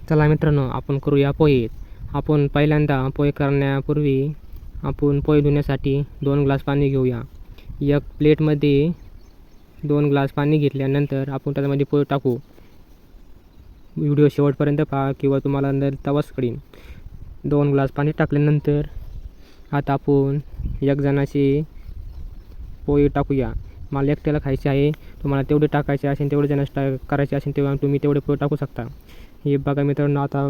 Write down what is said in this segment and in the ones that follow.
चला मित्रांनो, आपण करूया पोहे. आपण पहिल्यांदा पोहे करण्यापूर्वी आपण पोहे धुण्यासाठी 2 ग्लास पाणी घेऊया. एक प्लेटमध्ये 2 ग्लास पाणी घेतल्यानंतर आपण त्याच्यामध्ये पोहे टाकू. व्हिडिओ शेवटपर्यंत पहा किंवा तुम्हाला नंतर तवाच कळेल. 2 ग्लास पाणी टाकल्यानंतर आता आपण एक जणाचे पोहे टाकूया. मला एकट्याला खायचे आहे. तुम्हाला तेवढे टाकायचे असेल, तेवढे जणांस करायचे असेल तेव्हा तुम्ही तेवढे पोहे टाकू शकता. हे बघा मित्रांनो, आता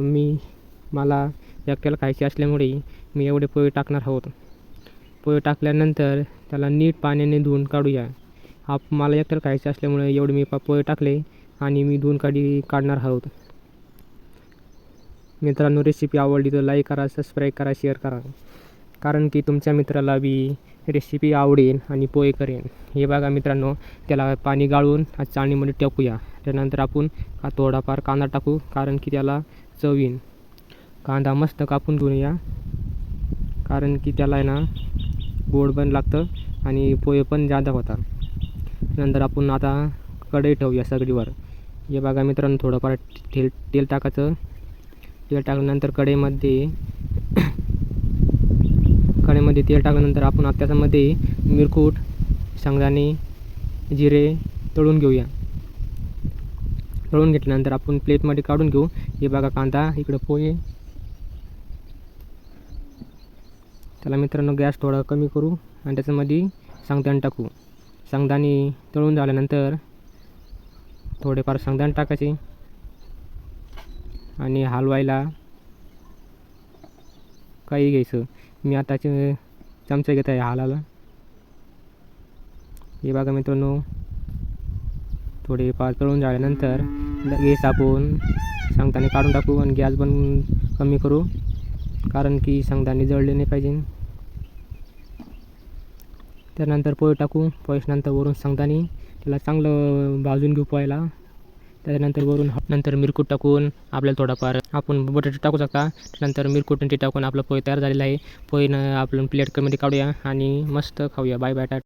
मला एकट्याला खायचे असल्यामुळे मी एवढे पोहे टाकणार आहोत. पोहे टाकल्यानंतर त्याला नीट पाण्याने धुवून काढूया. मला एकट्याला खायचे असल्यामुळे एवढे मी पोहे टाकले आणि मी धुवून काढणार आहोत. मित्रांनो, रेसिपी आवडली तर लाईक करा, सबस्क्राईब करा, शेअर करा, कारण की तुमच्या मित्राला बी रेसिपी आवडेल आणि पोहे करेन. हे बघा मित्रांनो, त्याला पाणी गाळून चाळणीमध्ये टाकूया. त्यानंतर आपण थोडाफार कांदा टाकू, कारण की त्याला चव येईल. कांदा मस्त कापून घेऊया, कारण की त्याला आहे ना गोड पण लागतं आणि पोहे पण जादा होतात. नंतर आपण आता कढई ठेवूया सगळीवर. हे बघा मित्रांनो, थोडंफार तेल टाकायचं. तेल टाकल्यानंतर कढईमध्ये तेल टाकल्यानंतर आपण त्याच्यामध्ये मिरकूट, शेंगदाणे, जिरे तळून घेऊया. तळून घेतल्यानंतर आपण प्लेटमध्ये काढून घेऊ. हे बघा कांदा, इकडं पोहे. त्याला मित्रांनो गॅस थोडा कमी करू आणि त्याच्यामध्ये शेंगदाणे टाकू. शेंगदाणे तळून झाल्यानंतर थोडेफार शेंगदाणे टाकायचे आणि हलवायला काही घ्यायचं. मी आताचे चमचे घेत आहे हालाला. हे बघा मित्रांनो, थोडेफार तळून झाल्यानंतर गॅस आपण शेंगदाणे काढून टाकू आणि गॅस पण कमी करू, कारण की शेंगदाणे जळले नाही पाहिजे. त्यानंतर पोहे टाकू. पोहेनंतर वरून शेंगदाणे, त्याला चांगलं भाजून घेऊ पोह्याला. त्याच्यानंतर वरून नंतर मिरकूट टाकून आपल्याला थोडाफार आपण बटाटे टाकू शकता. त्यानंतर मिरकूट टाकून आपलं पोहे तयार झालेलं आहे. पोहेनं आपण प्लेटमध्ये काढूया आणि मस्त खाऊया. Bye bye.